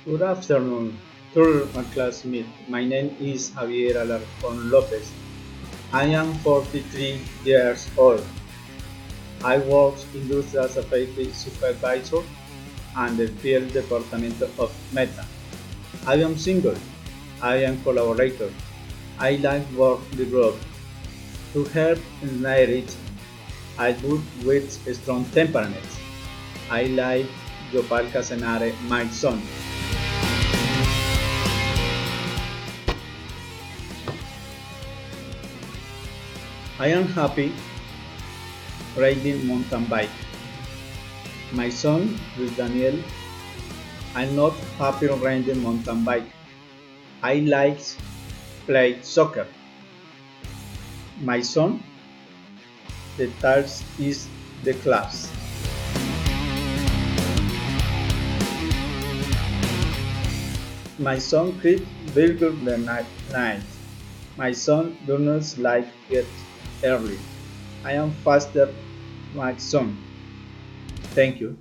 Good afternoon, dear classmate. My name is Javier Alarcón Lopez. I am 43 years old. I work Industrial Safety Supervisor and the Field Department of Meta. I am single. I am collaborator. I like work the group. To help inherit, I would with strong temperaments. I like Gopal Casanare, my son. I am happy riding mountain bike. My son, Luis Daniel, I'm not happy riding mountain bike. I like play soccer. My son, the task is the class. My son creep burger the night. My son does not like it early. I am faster, my son. Thank you.